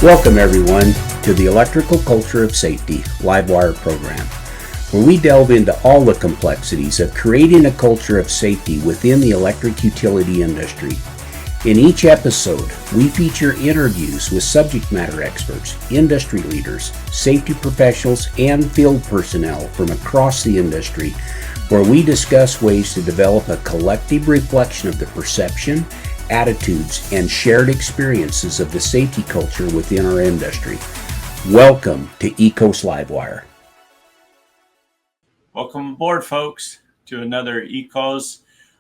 Welcome everyone to the Electrical Culture of Safety Livewire program, where we delve into all the complexities of creating a culture of safety within the electric utility industry. In each episode, we feature interviews with subject matter experts, industry leaders, safety professionals, and field personnel from across the industry, where we discuss ways to develop a collective reflection of the perception, attitudes, and shared experiences of the safety culture within our industry. Welcome to ECOS Livewire. Welcome aboard, folks, to another ECOS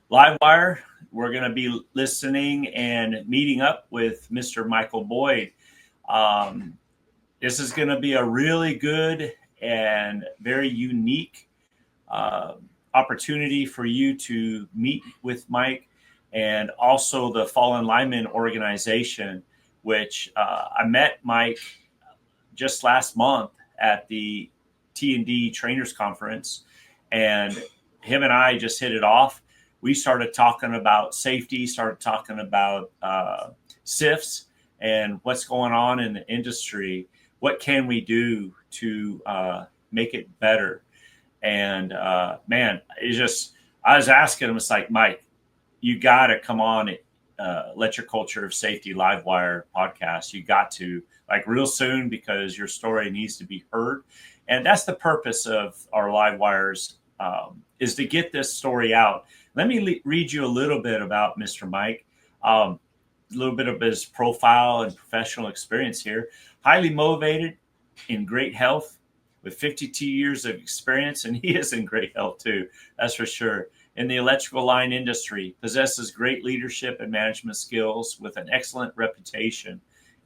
Livewire. We're going to be listening and meeting up with Mr. Michael Boyd. This is going to be a really good and very unique opportunity for you to meet with Mike, and also the Fallen Linemen Organization, which I met Mike just last month at the T&D Trainers Conference, and him and I just hit it off. We started talking about safety, started talking about SIFs and what's going on in the industry. What can we do to make it better? And man, it's just, I was asking him, it's like, Mike, you got to come on Electric Culture of Safety Livewire podcast. You got to, like, real soon, because your story needs to be heard. And that's the purpose of our Livewires, is to get this story out. Let me read you a little bit about Mr. Mike, a little bit of his profile and professional experience here. Highly motivated, in great health, with 52 years of experience, and he is in great health too, that's for sure. In the electrical line industry, possesses great leadership and management skills with an excellent reputation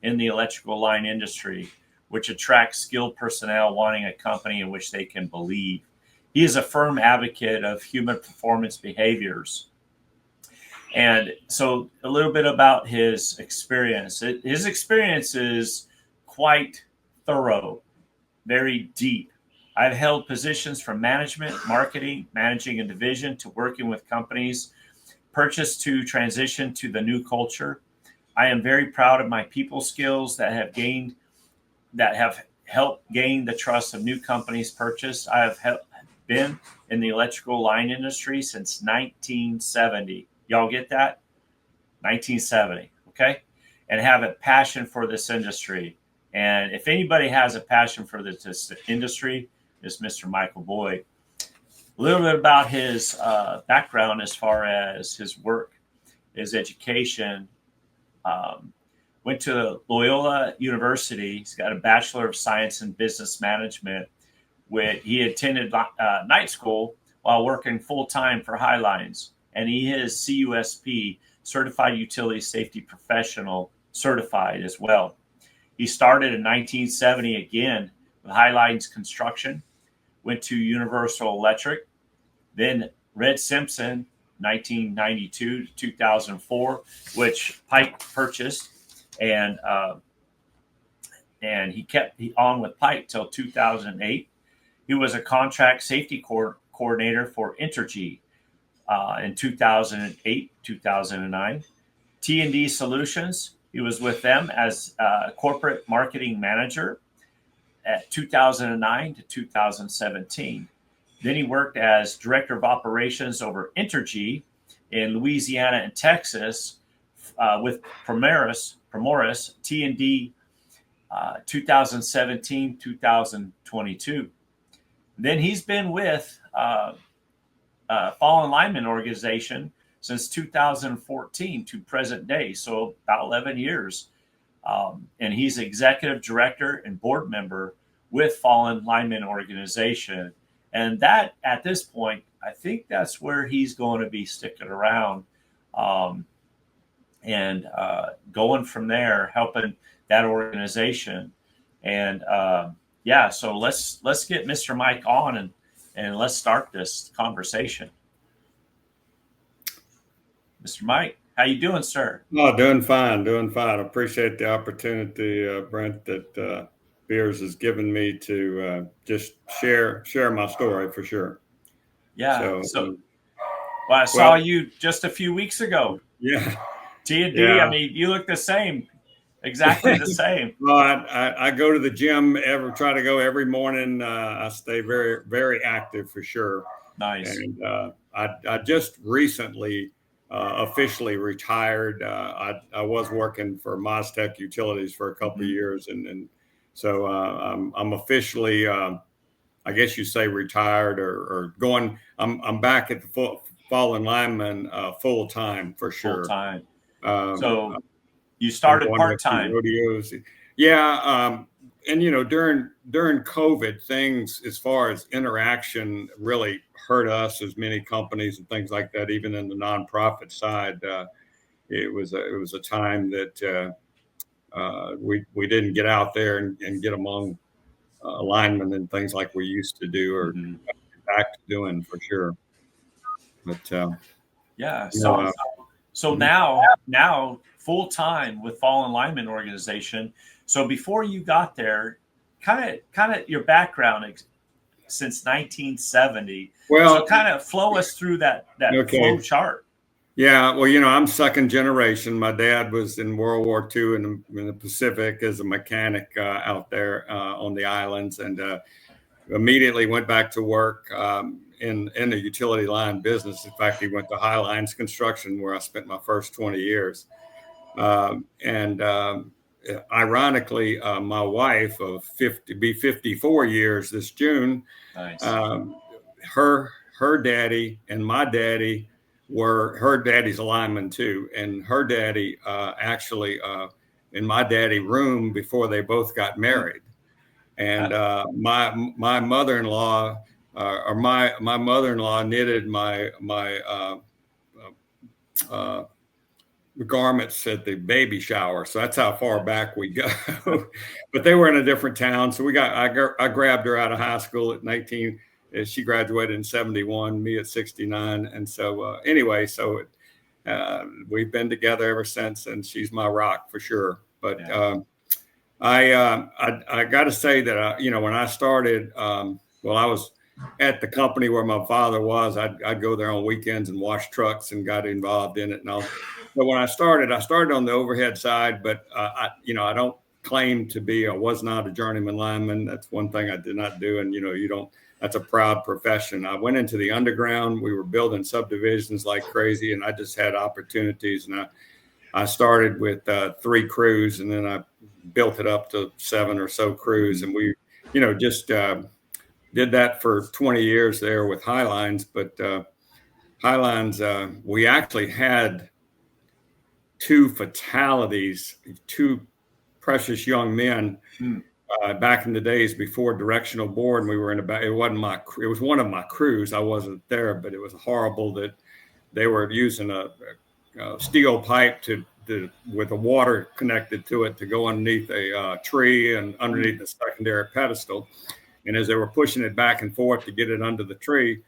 in the electrical line industry, which attracts skilled personnel wanting a company in which they can believe. He is a firm advocate of human performance behaviors. And so a little bit about his experience. His experience is quite thorough, very deep. I've held positions from management, marketing, managing a division, to working with companies, purchase to transition to the new culture. I am very proud of my people skills that have helped gain the trust of new companies purchased. I have been in the electrical line industry since 1970. Y'all get that? 1970, okay? And have a passion for this industry. And if anybody has a passion for this industry, it's Mr. Michael Boyd. A little bit about his background as far as his work, his education. Went to Loyola University. He's got a Bachelor of Science in Business Management. He attended night school while working full-time for Highlines. And he is CUSP, Certified Utility Safety Professional, certified as well. He started in 1970 again with Highlines Construction, went to Universal Electric, then Red Simpson, 1992 to 2004, which Pike purchased, and he kept on with Pike till 2008. He was a contract safety coordinator for Entergy in 2008, 2009. T&D Solutions, he was with them as corporate marketing manager at 2009 to 2017. Then he worked as director of operations over Entergy in Louisiana and Texas with Primoris T&D 2017, 2022. Then he's been with Fallen Linemen Organization since 2014 to present day, so about 11 years. And he's executive director and board member with Fallen Linemen Organization. And that, at this point, I think that's where he's going to be sticking around, and going from there, helping that organization. And so let's get Mr. Mike on and let's start this conversation. Mr. Mike, how you doing, sir? Oh, doing fine. Appreciate the opportunity, Brent, that Beers has given me to just share my story for sure. Yeah. So I saw you just a few weeks ago. Yeah. T&D, yeah. I mean, you look the same. exactly the same. Well, I go to the gym, try to go every morning. I stay very, very active for sure. Nice. And I just recently officially retired. I was working for Mostech Utilities for a couple of years, and so I'm officially, I guess you say, retired or going. I'm back at the Fallen Linemen full time for Full sure. time. Um, So you been started going to a part few time. rodeos. Yeah, and during COVID, things as far as interaction really hurt us as many companies and things like that. Even in the nonprofit side, it was a time that we didn't get out there and get among linemen and things like we used to do or Mm-hmm. back to doing for sure. But Yeah. you know, So mhm. now full time with Fallen Linemen Organization. So before you got there, kind of your background since 1970. So Well, kind of flow us through that flow okay. chart. Yeah, well, I'm second generation. My dad was in World War II in the Pacific as a mechanic out there on the islands, and immediately went back to work in the utility line business. In fact, he went to Highlines Construction, where I spent my first 20 years. And ironically, my wife of 54 years this June, Nice. Her daddy and my daddy her daddy's a lineman too, and her daddy actually in my daddy room before they both got married. And my mother-in-law or my mother-in-law knitted my garments at the baby shower. So that's how far back we go. But they were in a different town. So I grabbed her out of high school at 19. She graduated in 71, me at 69. And so anyway, so we've been together ever since, and she's my rock for sure. But I got to say that, when I started, I was at the company where my father was. I'd go there on weekends and wash trucks and got involved in it and all. But when I started on the overhead side, but I don't claim to be, I was not a journeyman lineman. That's one thing I did not do. And, that's a proud profession. I went into the underground. We were building subdivisions like crazy, and I just had opportunities. And I started with 3 crews, and then I built it up to 7 or so crews. And we, just did that for 20 years there with Highlines. But Highlines, we actually had 2 fatalities, 2 precious young men back in the days before directional board. And we were it was one of my crews. I wasn't there, but it was horrible that they were using a steel pipe with the water connected to it to go underneath a tree and underneath the secondary pedestal. And as they were pushing it back and forth to get it under the tree,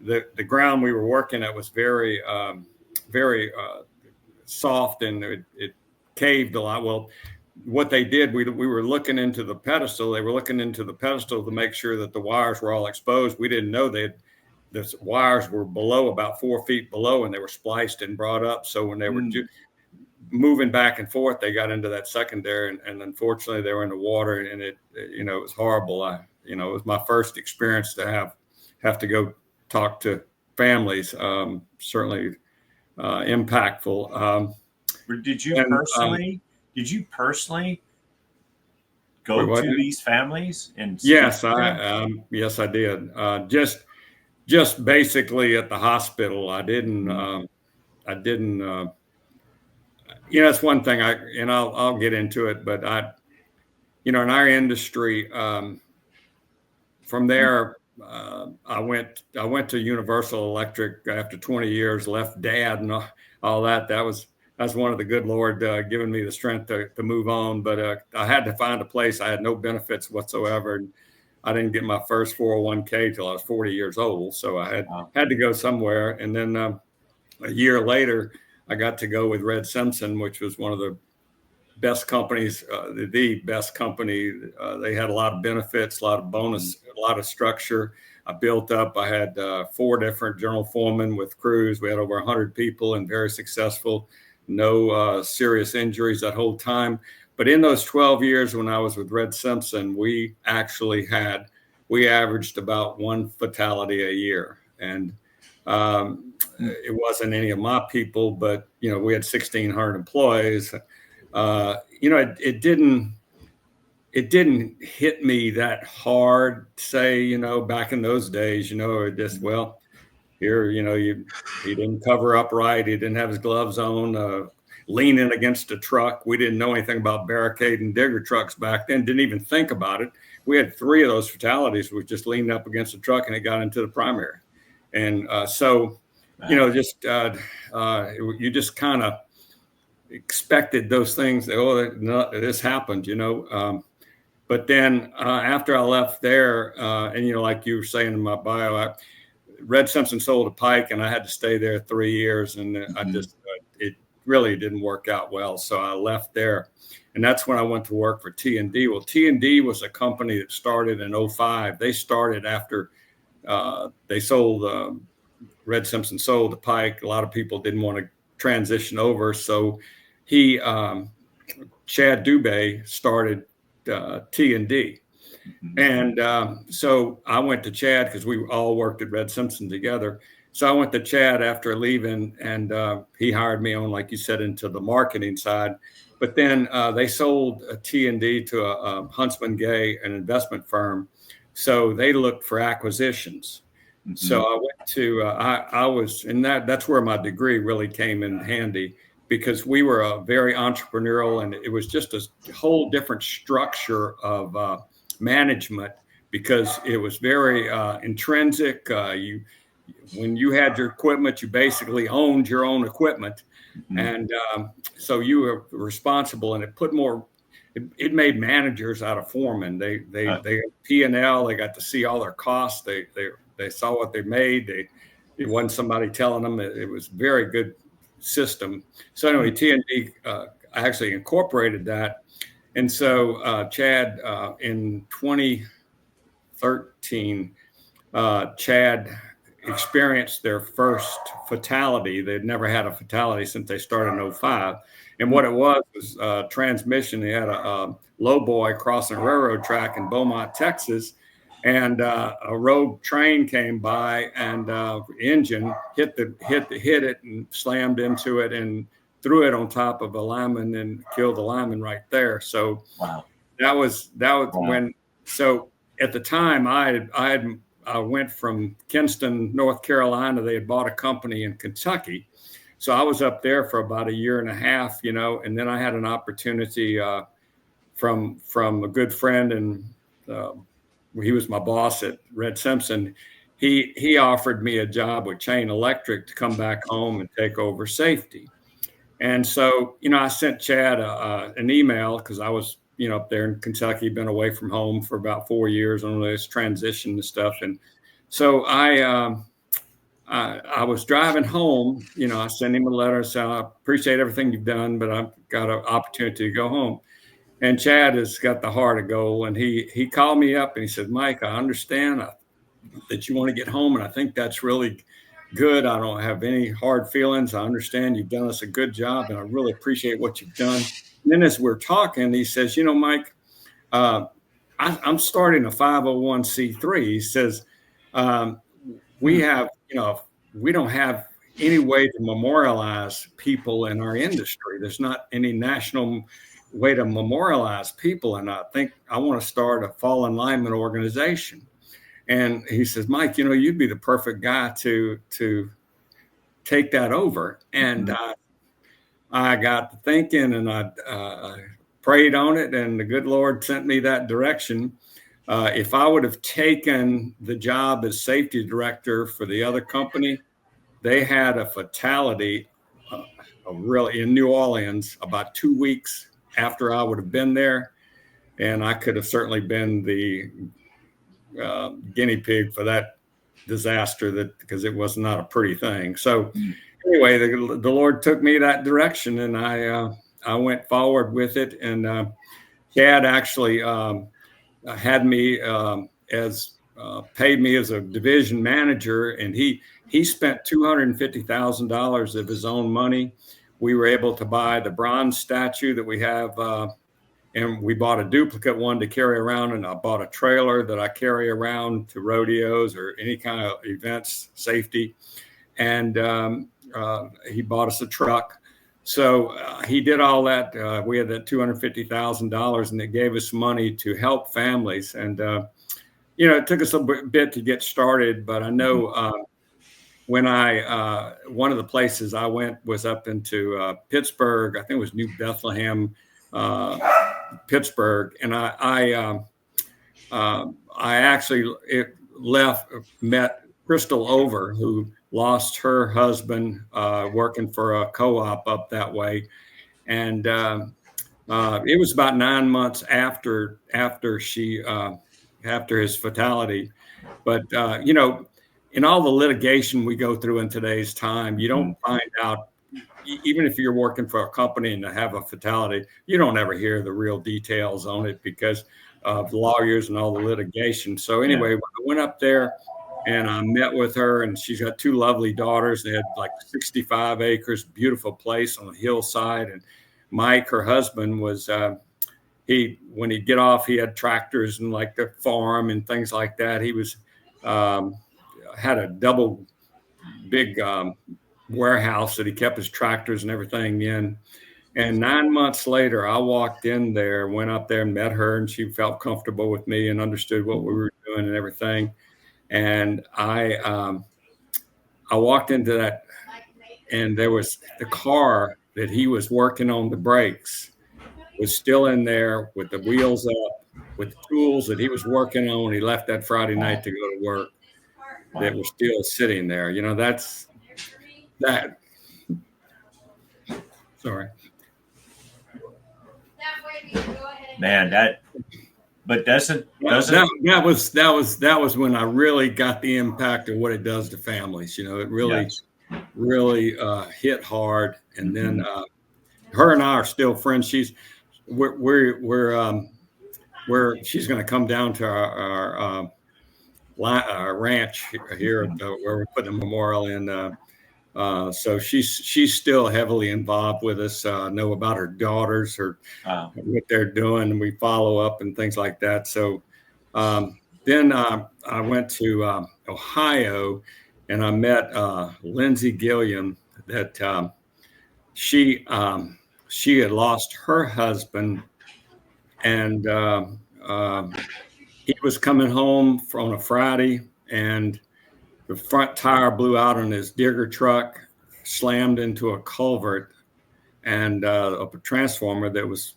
the ground we were working at was very, very soft, and it caved a lot. Well, what they did, we were looking into the pedestal. They were looking into the pedestal to make sure that the wires were all exposed. We didn't know the wires were below, about 4 feet below, and they were spliced and brought up. So when they were moving back and forth, they got into that secondary, and unfortunately they were in the water, and it was horrible. It was my first experience to have to go talk to families. Certainly impactful. Did you personally go to these families and yes, yes, I did. Just basically at the hospital. I didn't. It's one thing I'll get into it, but in our industry, from there, I went to Universal Electric after 20 years, left Dad and all that. That's one of the good Lord giving me the strength to move on. But I had to find a place. I had no benefits whatsoever. And I didn't get my first 401k till I was 40 years old. So I had to go somewhere. And then a year later, I got to go with Red Simpson, which was one of the best companies, the best company. They had a lot of benefits, a lot of bonus, a lot of structure. I built up. I had 4 different general foremen with crews. We had over 100 people and very successful. No serious injuries that whole time. But in those 12 years when I was with Red Simpson, we averaged about one fatality a year. And it wasn't any of my people, but, we had 1,600 employees. It didn't hit me that hard, say, back in those days, it just, well, here, he didn't cover up right. He didn't have his gloves on, leaning against a truck. We didn't know anything about barricade and digger trucks back then, didn't even think about it. We had 3 of those fatalities. We just leaned up against a truck and it got into the primary. And you just kind of expected those things. This happened, But then after I left there, and like you were saying in my bio, Red Simpson sold to Pike, and I had to stay there 3 years, and it really didn't work out well. So I left there, and that's when I went to work for T&D. Well, T&D was a company that started in 2005. They started after they sold. Red Simpson sold to Pike. A lot of people didn't want to transition over, so Chad Dubé started T&D. And so I went to Chad because we all worked at Red Simpson together. So I went to Chad after leaving, and he hired me on, like you said, into the marketing side. But then they sold T&D to a Huntsman Gay, an investment firm. So they looked for acquisitions. So I went to, I was, and that's where my degree really came in handy, because we were very entrepreneurial, and it was just a whole different structure of management, because it was very intrinsic. When you had your equipment, you basically owned your own equipment. And so you were responsible, and it made managers out of foremen. They P&L, they got to see all their costs. They saw what they made. It wasn't somebody telling them. It was a very good system. So anyway, T&D actually incorporated that. And so Chad, in 2013, Chad experienced their first fatality. They'd never had a fatality since they started in 2005. And what it was transmission. They had a low boy crossing a railroad track in Beaumont, Texas. And a rogue train came by, and engine hit it and slammed into it and threw it on top of a lineman and killed the lineman right there. So that was when. So at the time, I went from Kinston, North Carolina. They had bought a company in Kentucky, so I was up there for about a year and a half, and then I had an opportunity from a good friend, and he was my boss at Red Simpson. He offered me a job with Chain Electric to come back home and take over safety. And so, I sent Chad an email, because I was, up there in Kentucky, been away from home for about 4 years on this transition and stuff. And so I was driving home, I sent him a letter, so I appreciate everything you've done, but I've got an opportunity to go home. And Chad has got the heart of gold, and he called me up and he said, "Mike, I understand that you want to get home, and I think that's really good. I don't have any hard feelings. I understand you've done us a good job, and I really appreciate what you've done." And then as we're talking, he says, "Mike, I'm starting a 501c3. He says, we have, we don't have any way to memorialize people in our industry. There's not any national way to memorialize people. And I think I want to start a Fallen Linemen Organization." And he says, "Mike, you'd be the perfect guy to take that over." And I got thinking, and I prayed on it, and the good Lord sent me that direction. If I would have taken the job as safety director for the other company, they had a fatality really in New Orleans about 2 weeks after I would have been there. And I could have certainly been the guinea pig for that disaster, because it was not a pretty thing. So anyway, the Lord took me that direction, and I went forward with it. And Chad actually had me paid me as a division manager, and he spent $250,000 of his own money. We were able to buy the bronze statue that we have and we bought a duplicate one to carry around, and I bought a trailer that I carry around to rodeos or any kind of events, safety. And he bought us a truck. So he did all that. We had that $250,000, and it gave us money to help families. And it took us a bit to get started, but I know when one of the places I went was up into Pittsburgh. I think it was New Bethlehem, Pittsburgh, and I actually met Crystal Over, who lost her husband working for a co-op up that way, and it was about 9 months after his fatality. But in all the litigation we go through in today's time, you don't find out, even if you're working for a company and have a fatality, you don't ever hear the real details on it because of the lawyers and all the litigation. So anyway, when I went up there and I met with her, and she's got 2 lovely daughters. They had like 65 acres, beautiful place on a hillside. And Mike, her husband, was when he'd get off, he had tractors and like the farm and things like that. He was had a double big warehouse that he kept his tractors and everything in. And 9 months later, I walked in there, went up there and met her, and she felt comfortable with me and understood what we were doing and everything. And I walked into that, and there was the car that he was working on the brakes was still in there with the wheels up, with the tools that he was working on. He left that Friday night to go to work. That was still sitting there. That's that. Sorry. Man, that was when I really got the impact of what it does to families. It really hit hard. And then her and I are still friends. She's going to come down to our ranch here where we're putting a memorial in. So she's still heavily involved with us. Know about her daughters, what they're doing, and we follow up and things like that. So then I went to Ohio, and I met Lindsay Gilliam. That she had lost her husband, and he was coming home on a Friday, and the front tire blew out on his digger truck, slammed into a culvert and a transformer that was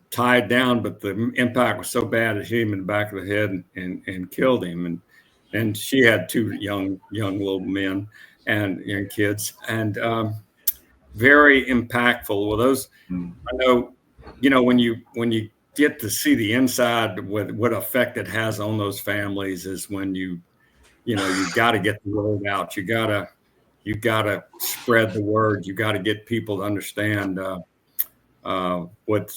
tied down, but the impact was so bad it hit him in the back of the head and killed him. And she had 2 young little men and young kids, and very impactful. Well, those I know, when you get to see the inside, what effect it has on those families is when you got to get the word out. You got to spread the word. You got to get people to understand what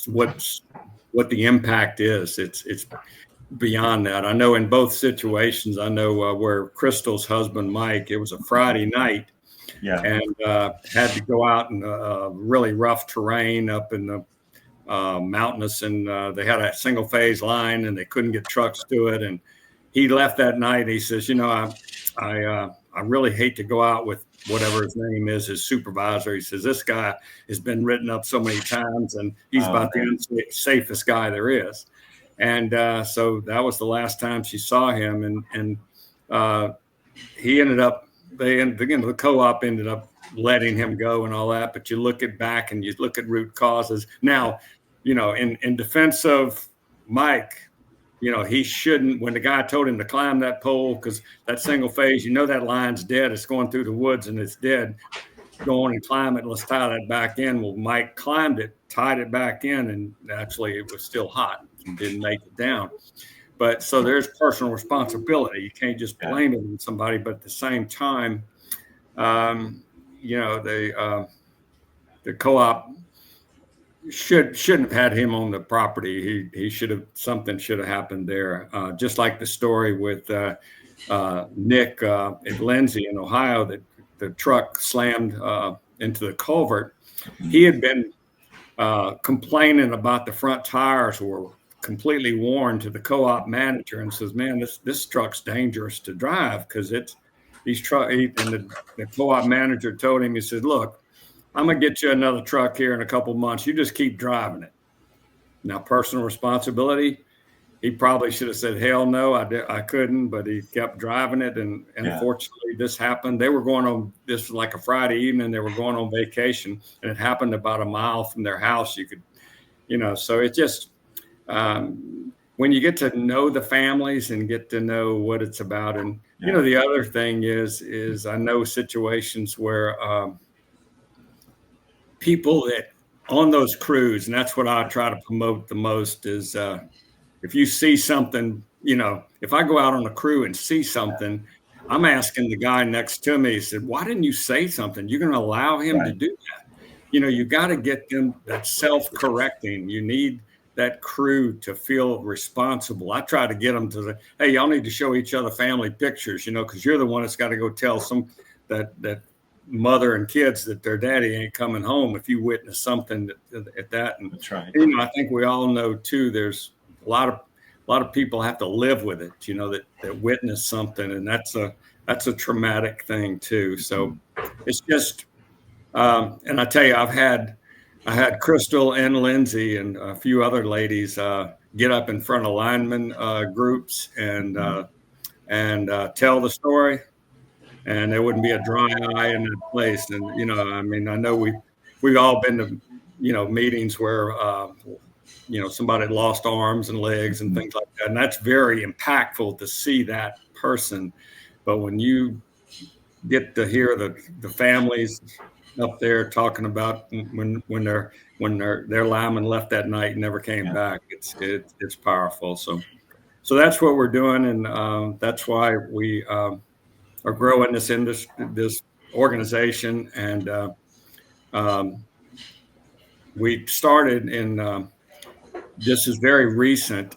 the impact is. It's beyond that. I know in both situations, where Crystal's husband, Mike, it was a Friday night, and had to go out in really rough terrain up in the mountainous, and they had a single phase line, and they couldn't get trucks to it. And he left that night. He says, I really hate to go out with whatever his name is, his supervisor. He says, this guy has been written up so many times, and he's about the safest guy there is. And so that was the last time she saw him. And he ended up, the co-op ended up letting him go and all that. But you look back and you look at root causes. Now, in defense of Mike, he shouldn't, when the guy told him to climb that pole, because that single phase, that line's dead. It's going through the woods and it's dead. Go on and climb it. Let's tie that back in. Well, Mike climbed it, tied it back in, and actually it was still hot and didn't make it down. But so there's personal responsibility. You can't just blame it on somebody. But at the same time, the co-op shouldn't have had him on the property. Something should have happened there. Just like the story with Nick and Lindsay in Ohio, that the truck slammed into the culvert. He had been complaining about the front tires were completely worn to the co-op manager and says, man, this truck's dangerous to drive because it's these truck. And the co-op manager told him, he said, look, I'm going to get you another truck here in a couple months. You just keep driving it. Now, personal responsibility, he probably should have said, hell no, I couldn't, but he kept driving it. And unfortunately, this happened. They were going on, this was like a Friday evening. They were going on vacation, and it happened about a mile from their house. You could, so it just, when you get to know the families and get to know what it's about. And, the other thing is I know situations where people that on those crews, and that's what I try to promote the most is, if you see something, if I go out on a crew and see something, I'm asking the guy next to me, he said, why didn't you say something? You're going to allow him to do that. You got to get them that self-correcting. You need that crew to feel responsible. I try to get them to say, hey, y'all need to show each other family pictures, because you're the one that's got to go tell some that mother and kids that their daddy ain't coming home if you witness something at that. And that's right. I think we all know too, there's a lot of people have to live with it, that witness something, and that's a traumatic thing too. So it's just, and I tell you, I had Crystal and Lindsay and a few other ladies get up in front of lineman groups and tell the story, and there wouldn't be a dry eye in that place. And I know we've all been to meetings where somebody lost arms and legs and things like that. And that's very impactful to see that person. But when you get to hear the families up there talking about when their lineman left that night and never came back, it's powerful. So that's what we're doing. And that's why we are growing this industry, this organization. And we started in, this is very recent.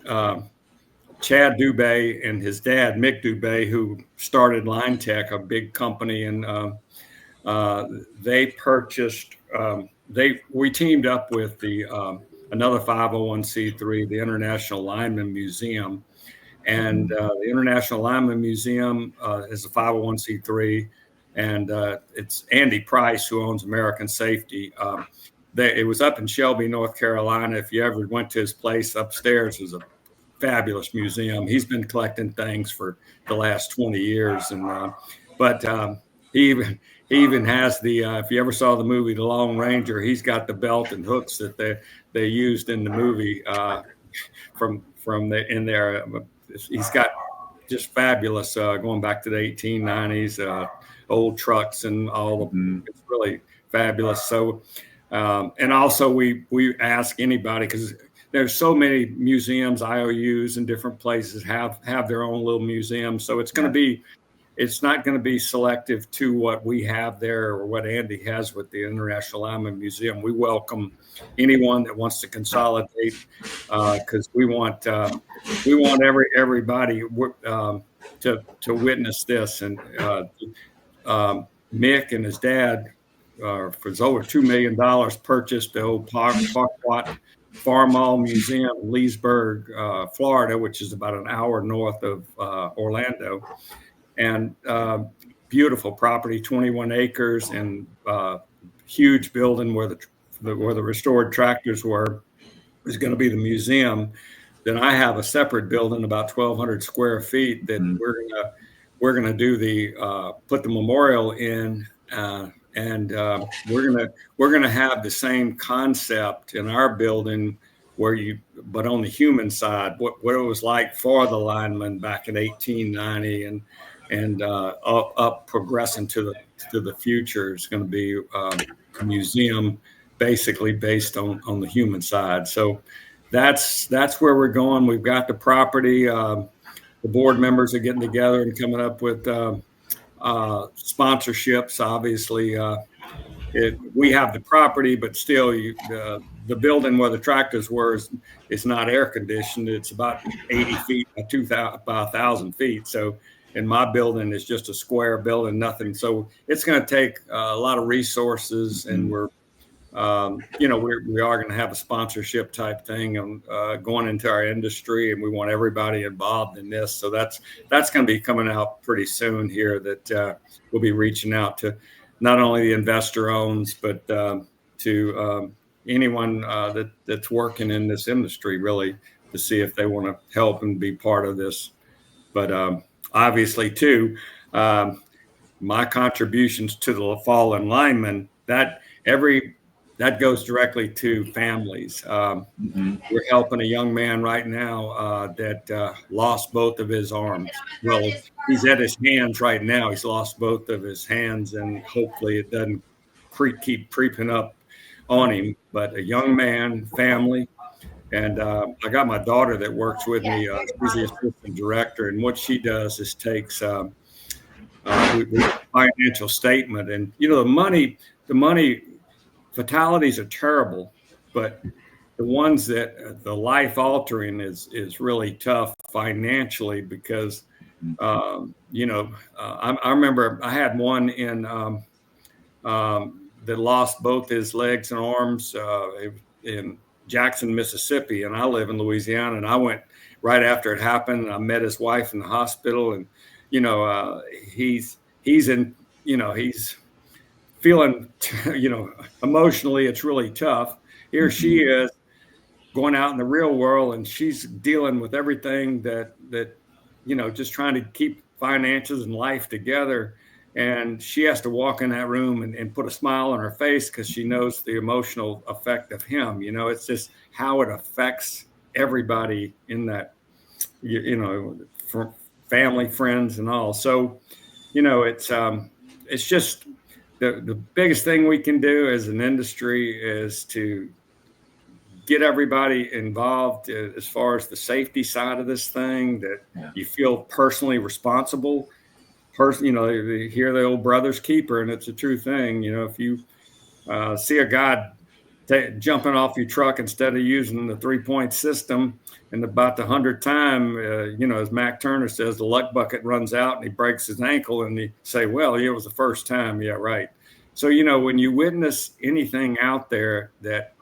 Chad Dubé and his dad, Mick Dubé, who started Line Tech, a big company, and they purchased. We teamed up with another 501c3, the International Linemen Museum, and the International Linemen Museum is a 501c3, and it's Andy Price who owns American Safety. It was up in Shelby, North Carolina. If you ever went to his place upstairs, it was a fabulous museum. He's been collecting things for the last 20 years. And but he even has the, if you ever saw the movie The Lone Ranger, he's got the belt and hooks that they used in the movie from in there. He's got just fabulous, going back to the 1890s, old trucks and all of them. It's really fabulous. So, and also we ask anybody, because there's so many museums, IOUs, and different places have their own little museum. So it's not going to be selective to what we have there or what Andy has with the International Lineman Museum. We welcome anyone that wants to consolidate, because we want everybody to witness this. And Mick and his dad, for over $2 million, purchased the old Parkwat Farmall Museum in Leesburg, Florida, which is about an hour north of Orlando. And beautiful property, 21 acres, and huge building where the restored tractors were is going to be the museum. Then I have a separate building, about 1,200 square feet, that we're gonna do put the memorial in, and we're gonna have the same concept in our building, but on the human side, what it was like for the lineman back in 1890, and up progressing to the future. Is going to be a museum basically based on the human side. So that's where we're going. We've got the property. The board members are getting together and coming up with sponsorships. Obviously, we have the property, but still, the building where the tractors were is not air conditioned. It's about 80 feet by 1,000 feet. So, and my building is just a square building, nothing. So it's going to take a lot of resources, and we're we are going to have a sponsorship type thing going into our industry, and we want everybody involved in this. So that's going to be coming out pretty soon here. That we'll be reaching out to not only the investor owns, but to anyone that's working in this industry, really, to see if they want to help and be part of this. But obviously, too, my contributions to the Fallen Linemen, that goes directly to families. We're helping a young man right now that lost both of his arms. Well, he's at his hands right now. He's lost both of his hands, and hopefully it doesn't keep creeping up on him. But a young man, family, and I got my daughter that works with me. She's the assistant director, and what she does is takes financial statement, and the money fatalities are terrible, but the ones that the life altering is really tough financially because I remember I had one in that lost both his legs and arms in Jackson, Mississippi, and I live in Louisiana, and I went right after it happened, and I met his wife in the hospital, and he's in, he's feeling, emotionally, it's really tough. Here she is going out in the real world, and she's dealing with everything that just trying to keep finances and life together. And she has to walk in that room and put a smile on her face because she knows the emotional effect of him. It's just how it affects everybody in that, family, friends, and all. So, it's just the biggest thing we can do as an industry is to get everybody involved as far as the safety side of this thing, that you feel personally responsible. You hear the old brother's keeper, and it's a true thing. If you see a guy jumping off your truck instead of using the 3-point system, and about the 100th time, as Mac Turner says, the luck bucket runs out and he breaks his ankle, and you say, well, it was the first time. Yeah, right. So, when you witness anything out there that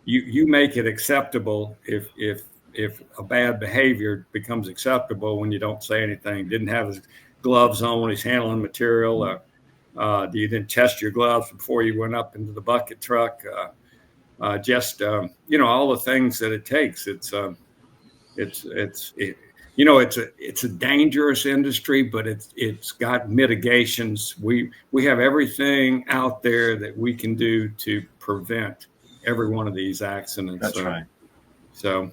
you make it acceptable, if a bad behavior becomes acceptable when you don't say anything, didn't have his gloves on when he's handling material, you didn't test your gloves before you went up into the bucket truck, all the things that it takes. It's a dangerous industry, but it's got mitigations. We have everything out there that we can do to prevent every one of these accidents. That's right. So,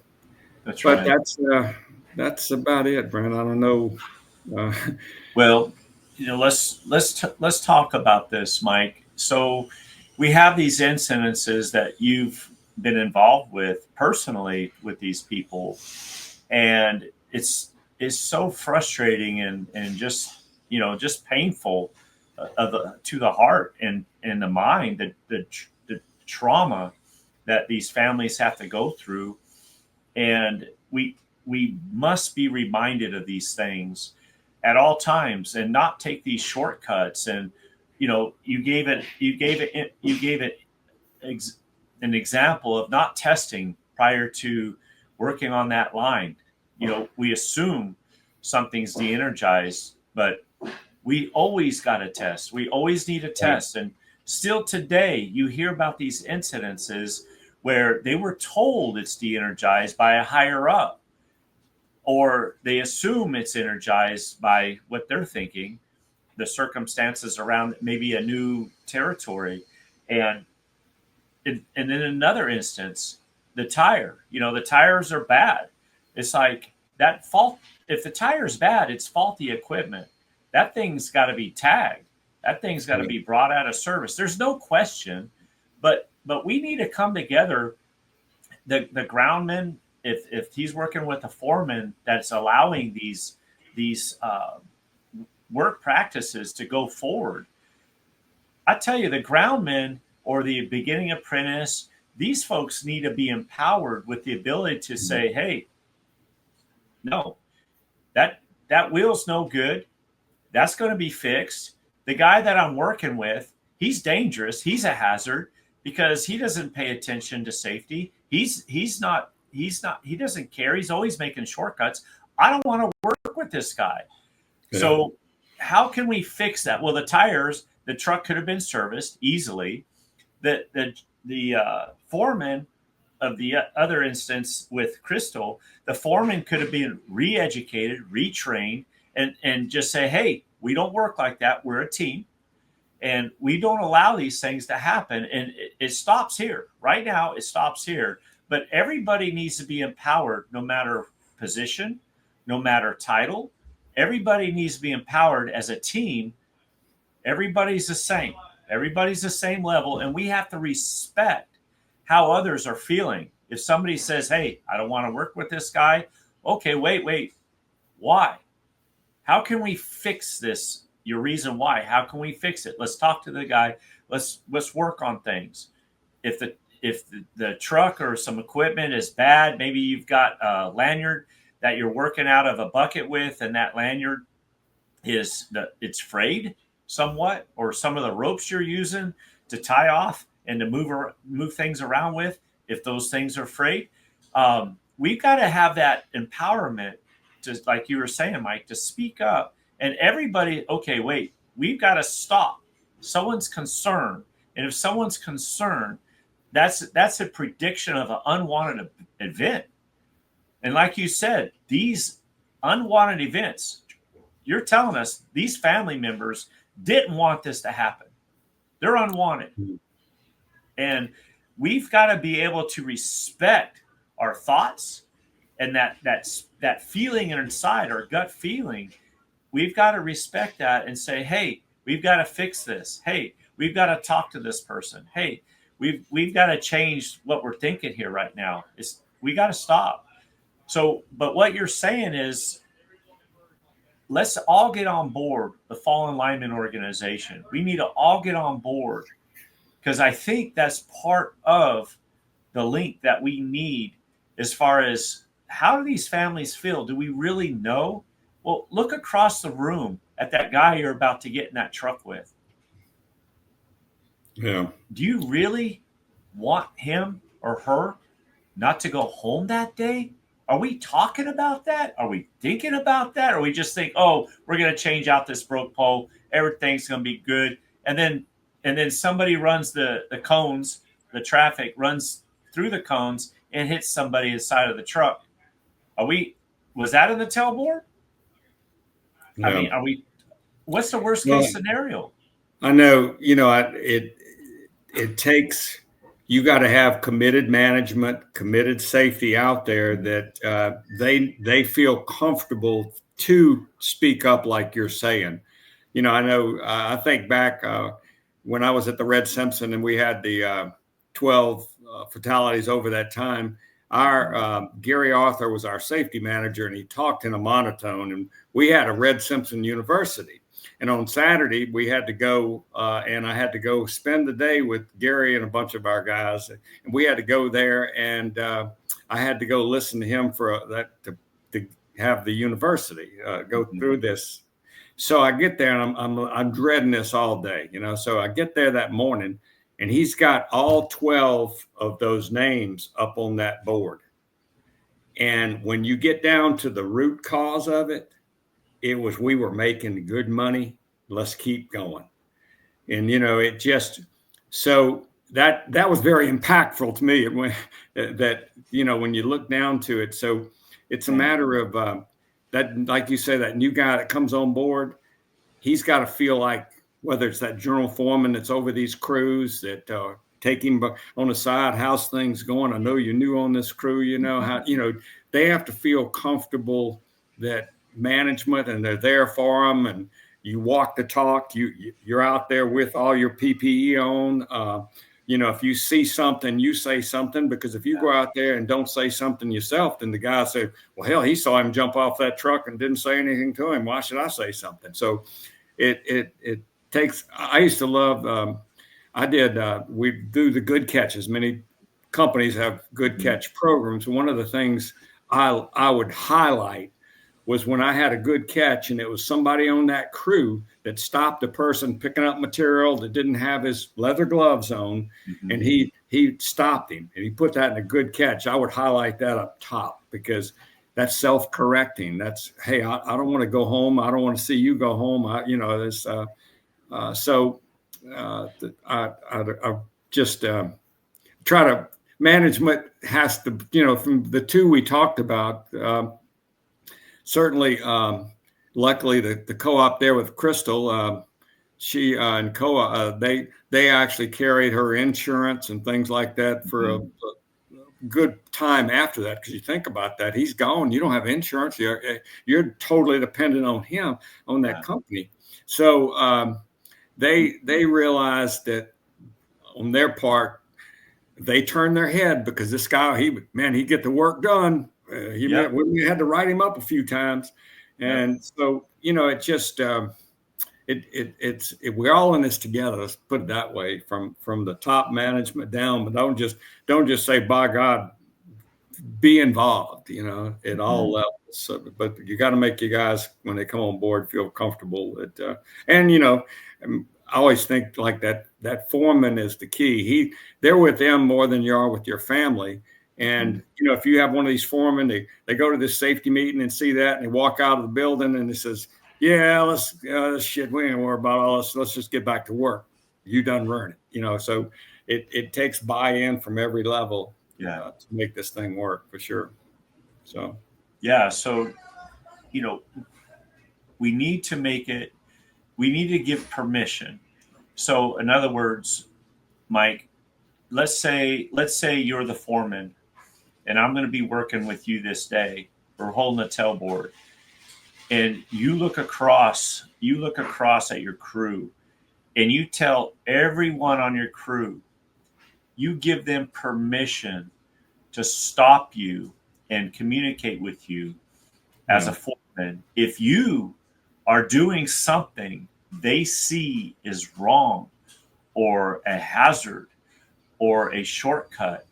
that's but right. that's about it, Brent. I don't know. Well, let's talk about this, Mike. So we have these incidences that you've been involved with personally with these people, and it's so frustrating and just painful to the heart and the mind, the trauma that these families have to go through, and we must be reminded of these things at all times and not take these shortcuts. And you gave it an example of not testing prior to working on that line. We assume something's de-energized, but we always got to test. We always need a test. And still today, you hear about these incidences where they were told it's de-energized by a higher up, or they assume it's energized by what they're thinking, the circumstances around maybe a new territory. And in another instance, the tire, the tires are bad. It's like that fault. If the tire's bad, it's faulty equipment. That thing's got to be tagged. That thing's got to be brought out of service. There's no question, but we need to come together. The groundman, if he's working with a foreman that's allowing these work practices to go forward, I tell you, the groundman or the beginning apprentice, these folks need to be empowered with the ability to say, hey, no, that wheel's no good. That's going to be fixed. The guy that I'm working with, he's dangerous. He's a hazard. because he doesn't pay attention to safety. He doesn't care. He's always making shortcuts. I don't want to work with this guy. Yeah. So how can we fix that? Well, the truck could have been serviced easily. The foreman of the other instance with Crystal, the foreman could have been re-educated, retrained, and just say, hey, we don't work like that. We're a team. And we don't allow these things to happen. And it stops here. Right now, it stops here. But everybody needs to be empowered, no matter position, no matter title. Everybody needs to be empowered as a team. Everybody's the same. Everybody's the same level. And we have to respect how others are feeling. If somebody says, hey, I don't want to work with this guy. Okay, wait. Why? How can we fix this? Your reason why? How can we fix it? Let's talk to the guy. Let's work on things. If the truck or some equipment is bad, maybe you've got a lanyard that you're working out of a bucket with, and that lanyard it's frayed somewhat, or some of the ropes you're using to tie off and to move things around with, if those things are frayed, we've got to have that empowerment to, like you were saying, Mike, to speak up. And everybody, okay, wait, we've got to stop. Someone's concerned. And if someone's concerned, that's a prediction of an unwanted event. And like you said, these unwanted events, you're telling us these family members didn't want this to happen. They're unwanted. And we've got to be able to respect our thoughts and that feeling inside, our gut feeling. We've got to respect that and say, hey, we've got to fix this. Hey, we've got to talk to this person. Hey, we've got to change what we're thinking here right now. We got to stop. So, but what you're saying is, let's all get on board the Fallen Linemen Organization. We need to all get on board, because I think that's part of the link that we need as far as, how do these families feel? Do we really know? Well, look across the room at that guy you're about to get in that truck with. Yeah. Do you really want him or her not to go home that day? Are we talking about that? Are we thinking about that? Or we just think, oh, we're going to change out this broke pole. Everything's going to be good. And then somebody runs the cones, the traffic runs through the cones and hits somebody inside of the truck. Was that in the tailboard? No. I mean, what's the worst case scenario? I know, it takes, you got to have committed management, committed safety out there that they feel comfortable to speak up like you're saying. I know, I think back when I was at the Red Simpson and we had the 12 fatalities over that time. Our Gary Arthur was our safety manager, and he talked in a monotone, and we had a Red Simpson University. And on Saturday, we had to go, and I had to go spend the day with Gary and a bunch of our guys. And we had to go there, and I had to go listen to him to have the university go through this. So I get there, and I'm dreading this all day, So I get there that morning, and he's got all 12 of those names up on that board. And when you get down to the root cause of it, it was, we were making good money. Let's keep going. And, it just, so that was very impactful to me. When you look down to it. So it's a matter of that, like you say, that new guy that comes on board, he's got to feel like, whether it's that general foreman that's over these crews that take him on the side, how's things going? I know you're new on this crew, how, they have to feel comfortable that management, and they're there for them, and you walk the talk, you're out there with all your PPE on. If you see something, you say something, because if you go out there and don't say something yourself, then the guy said, well, hell, he saw him jump off that truck and didn't say anything to him. Why should I say something? So it takes, I used to love, we do the good catches. Many companies have good catch programs. One of the things I would highlight was when I had a good catch and it was somebody on that crew that stopped a person picking up material that didn't have his leather gloves on, and he stopped him and he put that in a good catch. I would highlight that up top because that's self-correcting. That's, hey, I don't want to go home. I don't want to see you go home. I just try to, management has to, from the two we talked about, certainly, luckily the co-op there with Crystal, she and COA, they actually carried her insurance and things like that for a good time after that. Because you think about that, he's gone. You don't have insurance. You're totally dependent on him, on that company. So they realized that on their part, they turned their head because this guy, he'd get the work done. We had to write him up a few times. And so, it just, we're all in this together. Let's put it that way, from the top management down, but don't just say, by God, be involved, at all levels. So, but you got to make your guys, when they come on board, feel comfortable that, I always think like that foreman is the key. They're with them more than you are with your family. And, if you have one of these foremen, they go to this safety meeting and see that, and they walk out of the building and it says, yeah, this shit, we ain't worry about all this. Let's just get back to work. You done run it, so it takes buy-in from every level to make this thing work for sure. So, So, we need to give permission. So in other words, Mike, let's say you're the foreman and I'm going to be working with you this day. We're holding a tailboard and you look across at your crew and you tell everyone on your crew, you give them permission to stop you and communicate with you as a foreman. If you are doing something they see is wrong or a hazard or a shortcut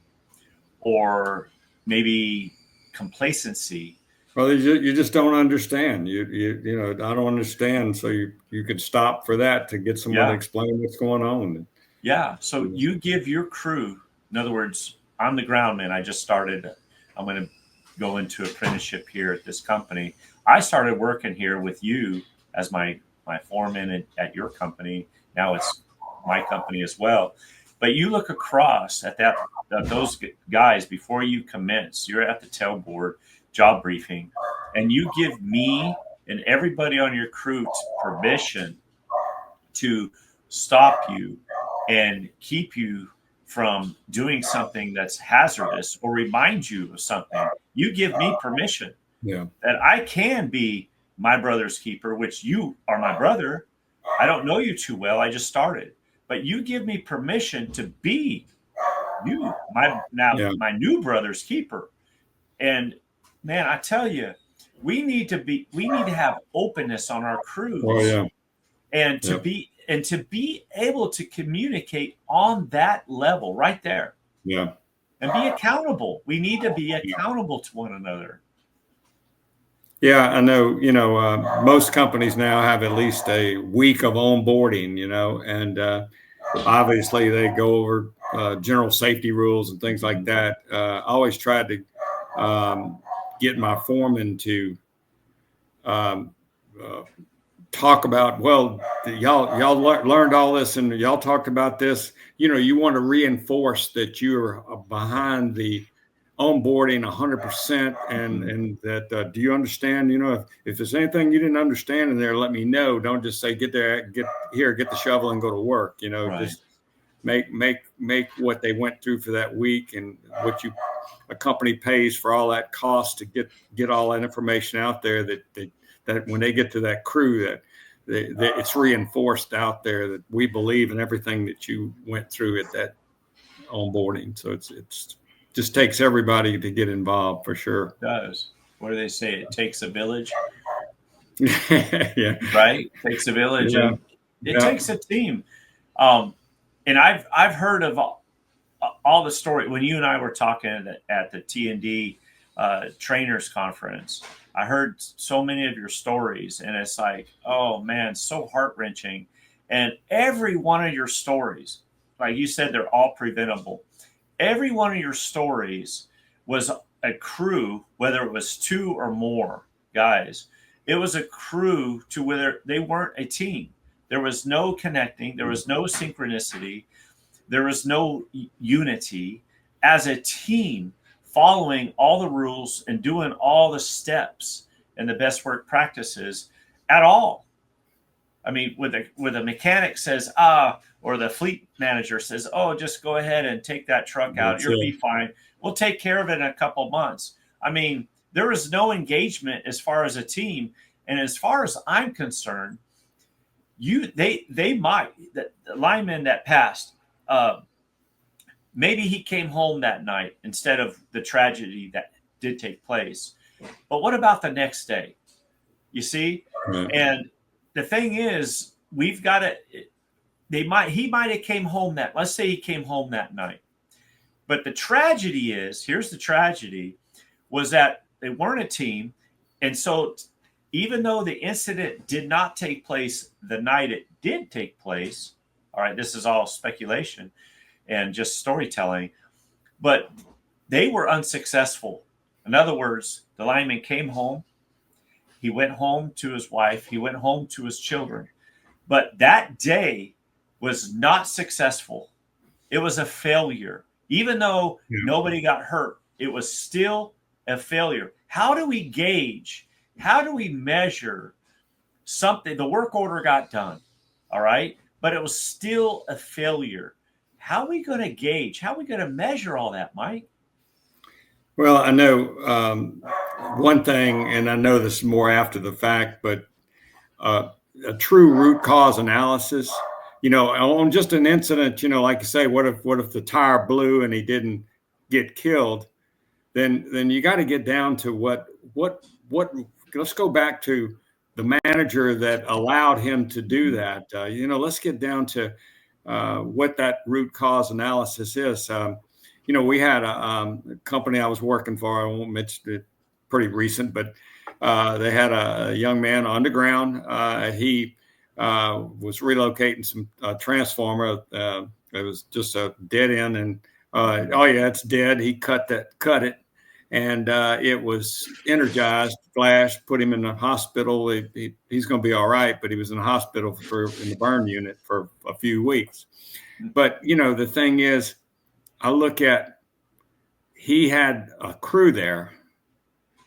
or maybe complacency. Well, you just don't understand. I don't understand. So you could stop for that to get someone to explain what's going on. Yeah. So you give your crew, in other words, I'm the groundman. I just started. I'm going to go into apprenticeship here at this company. I started working here with you as my foreman at your company. Now it's my company as well. But you look across at those guys before you commence. You're at the tailboard job briefing, and you give me and everybody on your crew permission to stop you and keep you from doing something that's hazardous or remind you of something. You give me permission that I can be my brother's keeper, which you are my brother. I don't know you too well. I just started. But you give me permission to be my new brother's keeper. And man, I tell you, we need to have openness on our crews. And to be able to communicate on that level right there. Yeah. And be accountable. We need to be accountable to one another. Yeah, I know, most companies now have at least a week of onboarding, and obviously they go over general safety rules and things like that. I always tried to get my foreman to talk about, well, y'all learned all this and y'all talked about this. You want to reinforce that you're behind the onboarding 100%, and that do you understand? If there's anything you didn't understand in there, let me know. Don't just say get the shovel and go to work. Right. Just make what they went through for that week and what a company pays for all that cost to get all that information out there. That when they get to that crew, that it's reinforced out there that we believe in everything that you went through at that onboarding. So it's just takes everybody to get involved for sure. It does. What do they say? It takes a village. Yeah. Right. It takes a village, and it takes a team. And I've heard of all the story when you and I were talking at the T&D trainers conference. I heard so many of your stories, and it's like, oh man, so heart-wrenching. And every one of your stories, like you said, they're all preventable. Every one of your stories was a crew, whether it was 2 or more guys. It was a crew to whether they weren't a team. There was no connecting. There was no synchronicity. There was no unity as a team, following all the rules and doing all the steps and the best work practices at all. I mean, with a mechanic says, or the fleet manager says, oh, just go ahead and take that truck out. You'll be fine. We'll take care of it in a couple months. I mean, there was no engagement as far as a team. And as far as I'm concerned, the lineman that passed, maybe he came home that night instead of the tragedy that did take place. But what about the next day? You see? Right. And the thing is, we've got to, he might have came home let's say he came home that night. But the tragedy is, here's the tragedy, was that they weren't a team. And so even though the incident did not take place the night it did take place, all right, this is all speculation and just storytelling, but they were unsuccessful. In other words, the lineman came home. He went home to his wife. He went home to his children. But that day was not successful. It was a failure. Even though nobody got hurt, it was still a failure. How do we gauge? How do we measure something? The work order got done, all right? But it was still a failure. How are we going to gauge? How are we going to measure all that, Mike? Well, I know one thing, and I know this more after the fact, but a true root cause analysis, on just an incident, like you say, what if the tire blew and he didn't get killed? Then you got to get down to what. Let's go back to the manager that allowed him to do that. Let's get down to what that root cause analysis is. We had a company I was working for. I won't mention it, pretty recent, but they had a young man underground. He was relocating some transformer. It was just a dead end, and it's dead. He cut it, and it was energized. Flash, put him in the hospital. He's going to be all right, but he was in the hospital in the burn unit for a few weeks. But the thing is, I look at, he had a crew there.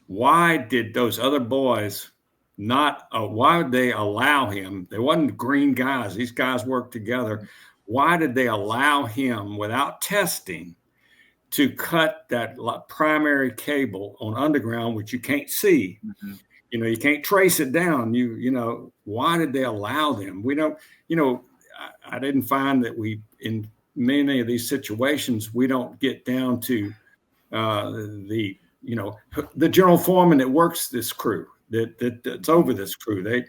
Why did those other boys why would they allow him? They wasn't green guys. These guys worked together. Why did they allow him, without testing, to cut that primary cable on underground, which you can't see? Mm-hmm. You can't trace it down. Why did they allow them? We don't, I didn't find that in many of these situations, we don't get down to the general foreman that works this crew, that's over this crew.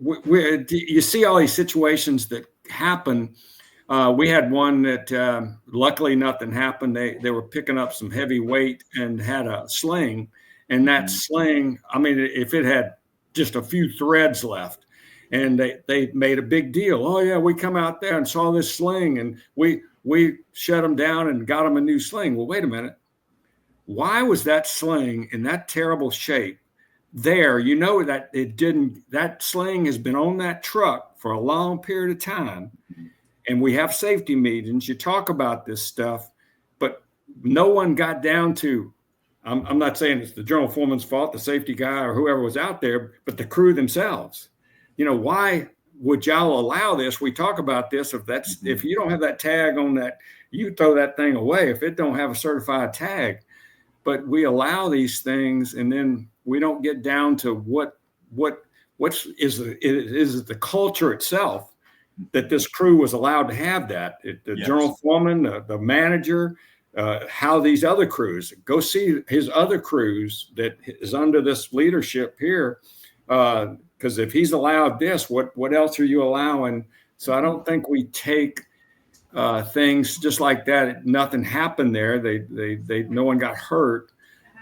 You see all these situations that happen. We had one that luckily nothing happened. They were picking up some heavy weight and had a sling, and that sling, if it had just a few threads left, and they made a big deal. Oh yeah, we come out there and saw this sling, and we shut them down and got them a new sling. Well, wait a minute. Why was that sling in that terrible shape there? That it didn't. That sling has been on that truck for a long period of time, and we have safety meetings. You talk about this stuff, but no one got down to. I'm not saying it's the general foreman's fault, the safety guy, or whoever was out there, but the crew themselves. Why would y'all allow this? We talk about this. If you don't have that tag on that, you throw that thing away if it don't have a certified tag. But we allow these things, and then we don't get down to what is it the culture itself that this crew was allowed to have that. The general foreman, the manager, how these other crews, go see his other crews that is under this leadership here. Because if he's allowed this, what else are you allowing? So I don't think we take things just like that. Nothing happened there. No one got hurt.